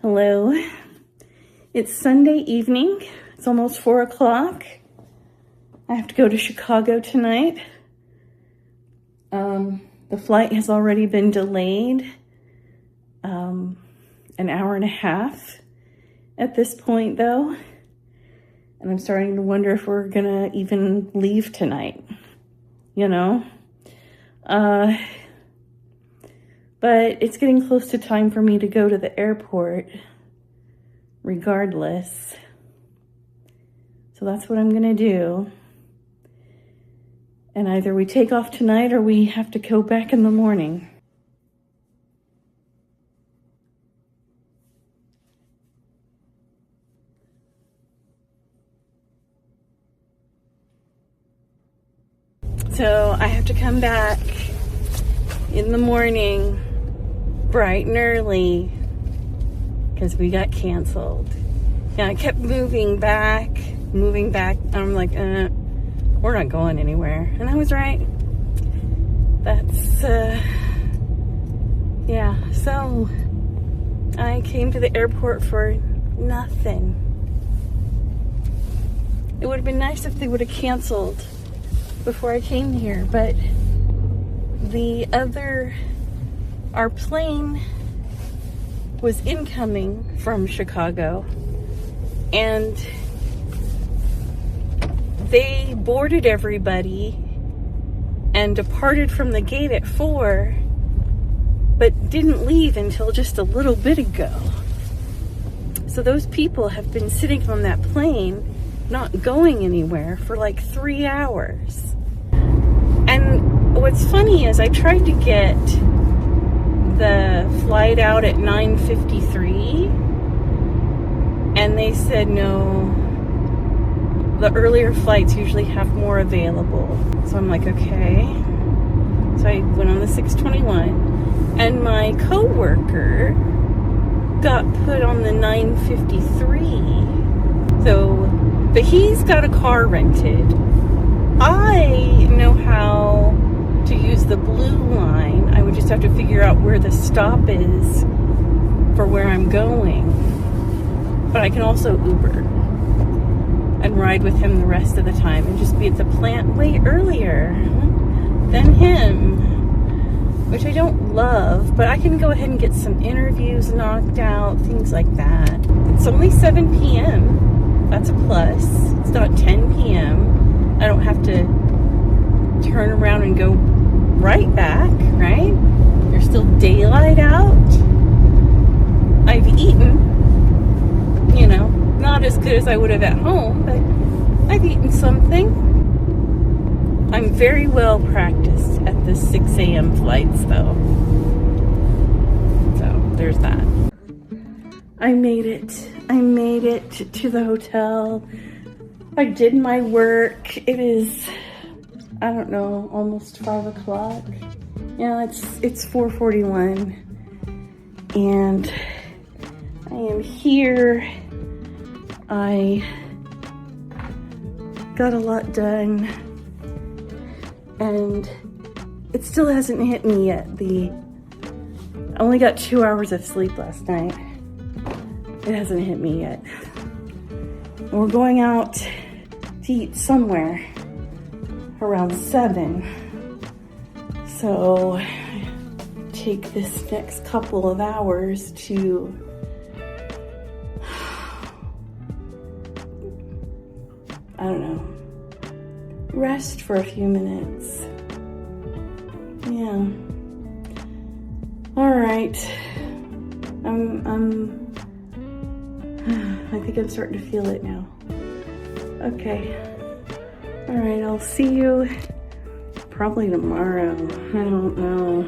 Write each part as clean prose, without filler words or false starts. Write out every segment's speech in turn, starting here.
Hello. It's Sunday evening. It's almost 4 o'clock. I have to go to Chicago tonight. The flight has already been delayed an hour and a half at this point, though. And I'm starting to wonder if we're gonna even leave tonight, you know? But it's getting close to time for me to go to the airport regardless. So that's what I'm gonna do. And either we take off tonight or we have to go back in the morning. So I have to come back in the morning, bright and early, because we got canceled. Yeah, I kept moving back. I'm like, we're not going anywhere. And I was right. That's, yeah. So I came to the airport for nothing. It would have been nice if they would have canceled before I came here, but our plane was incoming from Chicago, and they boarded everybody and departed from the gate at 4, but didn't leave until just a little bit ago. So those people have been sitting on that plane, not going anywhere for like 3 hours. And what's funny is I tried to get the flight out at 9:53, and they said no, the earlier flights usually have more available. So I'm like, okay. So I went on the 6:21, and my coworker got put on the 9:53. So, but he's got a car rented. I know how to use the blue line. I would just have to figure out where the stop is for where I'm going. But I can also Uber and ride with him the rest of the time and just be at the plant way earlier than him, which I don't love, but I can go ahead and get some interviews knocked out, things like that. It's only 7 p.m. That's a plus. It's not 10 p.m. I don't have to turn around and go right back, right? There's still daylight out. I've eaten, you know, not as good as I would have at home, but I've eaten something. I'm very well practiced at the 6 a.m. flights, though. So there's that. I made it to the hotel. I did my work. It is, I don't know, almost 5 o'clock. Yeah, it's 4:41. And I am here. I got a lot done. And it still hasn't hit me yet. I only got 2 hours of sleep last night. It hasn't hit me yet. We're going out to eat somewhere around 7. So take this next couple of hours to I don't know, rest for a few minutes. Yeah. All right. I think I'm starting to feel it now. Okay. All right, I'll see you probably tomorrow. I don't know.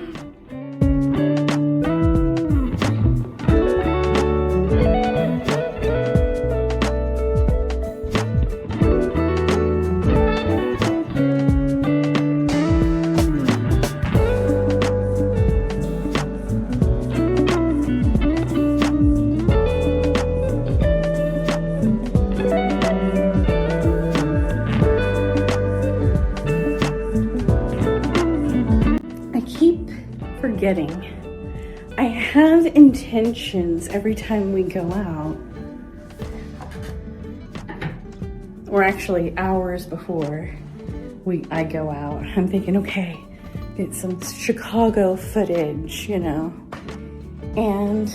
forgetting. I have intentions every time we go out, or actually hours before I go out, I'm thinking, okay, get some Chicago footage, and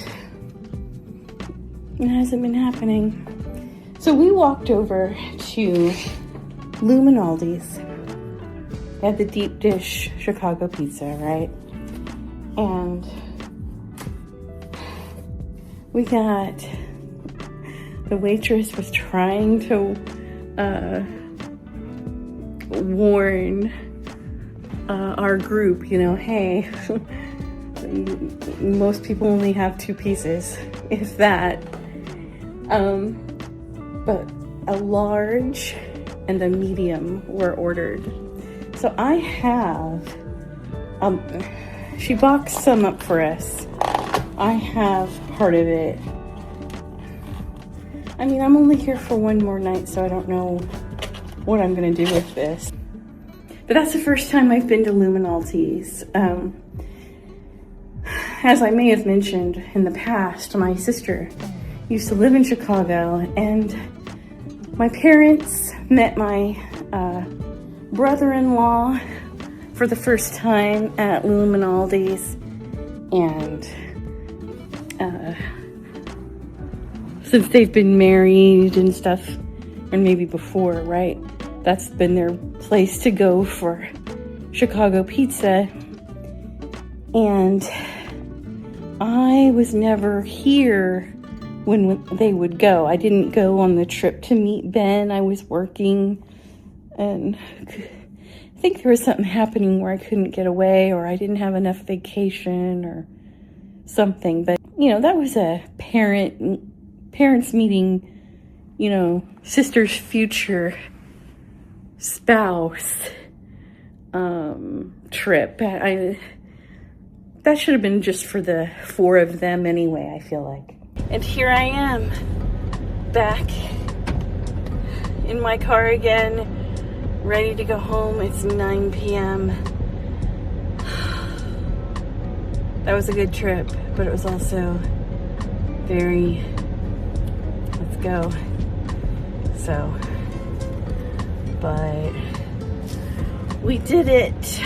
it hasn't been happening. So we walked over to Luminaldi's. They had the deep dish Chicago pizza, right? And the waitress was trying to warn our group, hey, most people only have 2 pieces, if that. But a large and a medium were ordered. So I have, she boxed some up for us. I have part of it. I mean, I'm only here for one more night, so I don't know what I'm gonna do with this. But that's the first time I've been to Luminaldi's. As I may have mentioned in the past, my sister used to live in Chicago, and my parents met my brother-in-law for the first time at Luminaldi's, and since they've been married and stuff, and maybe before, right? That's been their place to go for Chicago pizza. And I was never here when they would go. I didn't go on the trip to meet Ben. I was working, and I think there was something happening where I couldn't get away, or I didn't have enough vacation or something. But, that was a parents meeting, sister's future spouse trip. That should have been just for the 4 of them anyway, I feel like. And here I am, back in my car again, ready to go home. It's 9 p.m. That was a good trip, but it was also very, let's go. So, but we did it.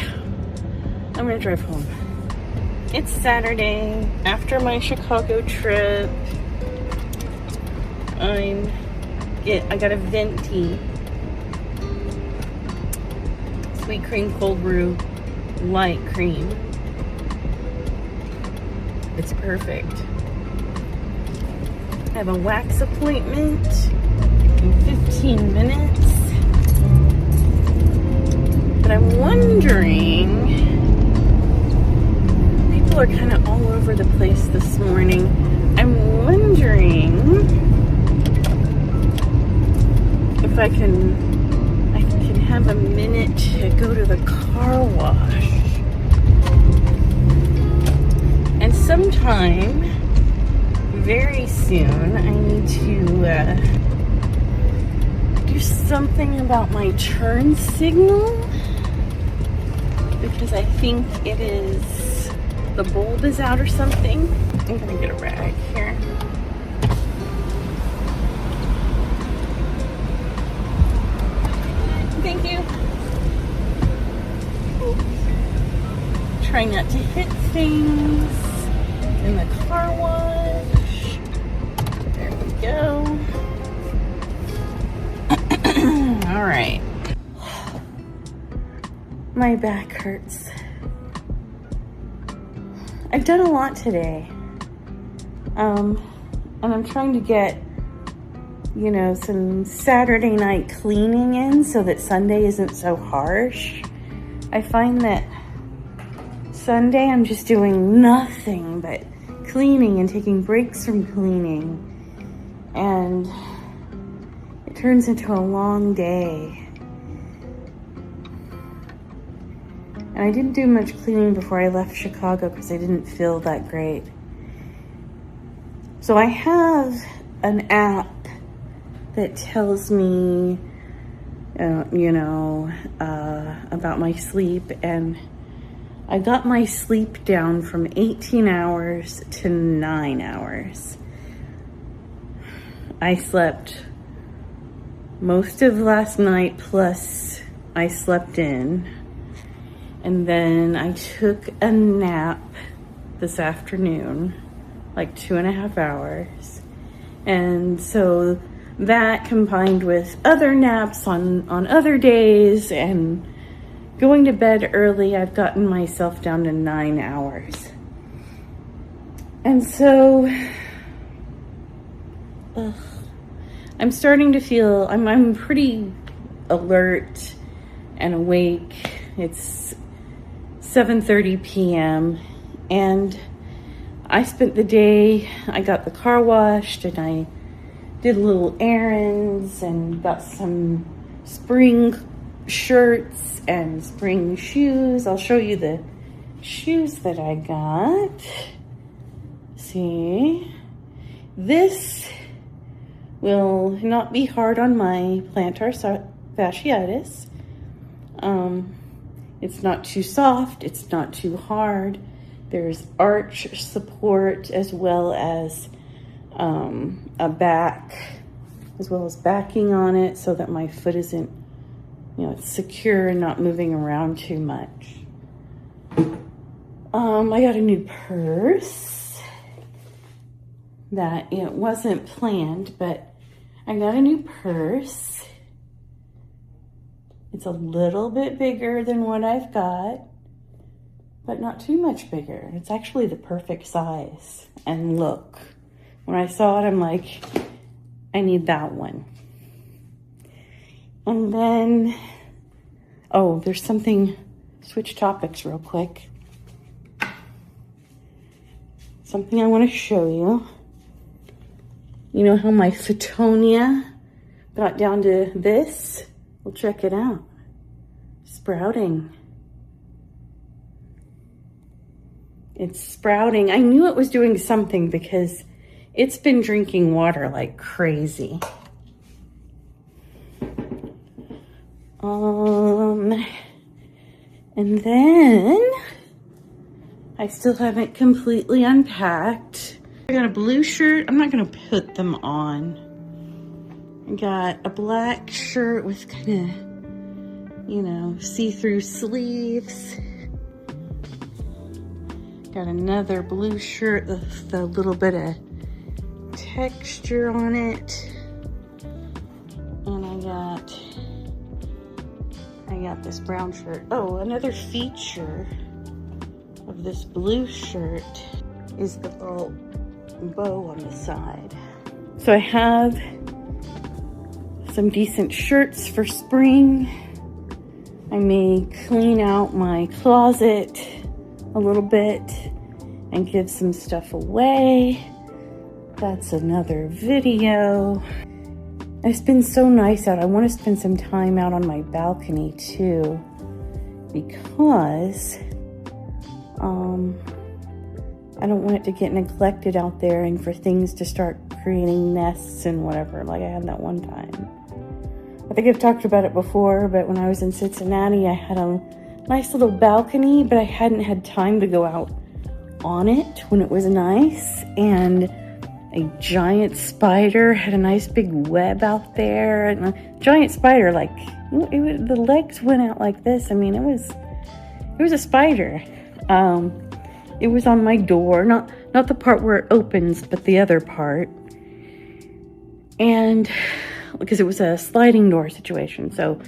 I'm gonna drive home. It's Saturday after my Chicago trip. I got a venti sweet cream cold brew light cream. It's perfect. I have a wax appointment in 15 minutes. But I'm wondering, people are kind of all over the place this morning. I'm wondering if I can have a minute to go to the car wash. And sometime very soon I need to do something about my turn signal, because I think it is, the bulb is out or something. I'm gonna get a rag here. Thank you. Try not to hit things in the car wash. There we go. All right. My back hurts. I've done a lot today. And I'm trying to get, some Saturday night cleaning in so that Sunday isn't so harsh. I find that Sunday I'm just doing nothing but cleaning and taking breaks from cleaning. And it turns into a long day. And I didn't do much cleaning before I left Chicago because I didn't feel that great. So I have an app that tells me, about my sleep, and I got my sleep down from 18 hours to 9 hours. I slept most of last night, plus I slept in. And then I took a nap this afternoon, like 2.5 hours. And so that combined with other naps on other days and going to bed early, I've gotten myself down to 9 hours. And so I'm starting to feel, I'm pretty alert and awake. It's 7:30 p.m. and I spent the day, I got the car washed and I did little errands and got some spring shirts and spring shoes. I'll show you the shoes that I got. See, this will not be hard on my plantar fasciitis. It's not too soft, it's not too hard. There's arch support as well as a back, as well as backing on it so that my foot isn't, it's secure and not moving around too much. I got a new purse that it wasn't planned, but I got a new purse. It's a little bit bigger than what I've got, but not too much bigger. It's actually the perfect size and look. When I saw it, I'm like, I need that one. And then, oh, there's something, switch topics real quick. Something I want to show you. You know how my Fittonia got down to this? Well, check it out. Sprouting. It's sprouting. I knew it was doing something because it's been drinking water like crazy. And then I still haven't completely unpacked. I got a blue shirt. I'm not gonna put them on. I got a black shirt with kind of, see-through sleeves. Got another blue shirt with a little bit of texture on it. And I got this brown shirt. Oh, another feature of this blue shirt is the little bow on the side. So I have some decent shirts for spring. I may clean out my closet a little bit and give some stuff away. That's another video. It's been so nice out. I want to spend some time out on my balcony too, because I don't want it to get neglected out there and for things to start creating nests and whatever, like I had that one time. I think I've talked about it before, but when I was in Cincinnati, I had a nice little balcony, but I hadn't had time to go out on it when it was nice. And a giant spider had a nice big web out there. And a giant spider, like, the legs went out like this. I mean, it was a spider. It was on my door, not the part where it opens, but the other part. And because it was a sliding door situation, so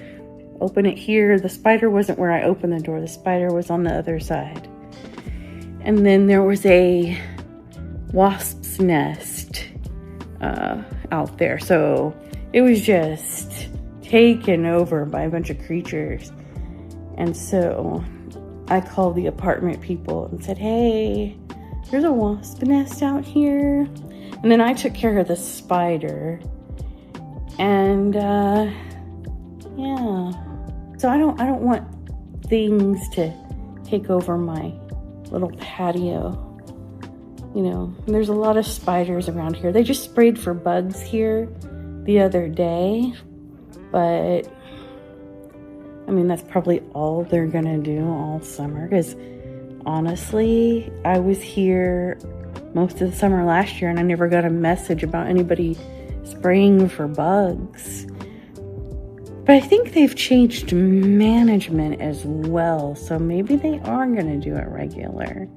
open it here. The spider wasn't where I opened the door. The spider was on the other side. And then there was a wasp's nest out there. So it was just taken over by a bunch of creatures. And so I called the apartment people and said, hey, there's a wasp nest out here. And then I took care of the spider. And yeah. So I don't want things to take over my little patio. And there's a lot of spiders around here. They just sprayed for bugs here the other day, but I mean, that's probably all they're gonna do all summer, because honestly, I was here most of the summer last year and I never got a message about anybody spraying for bugs. But I think they've changed management as well, so maybe they are going to do it regular.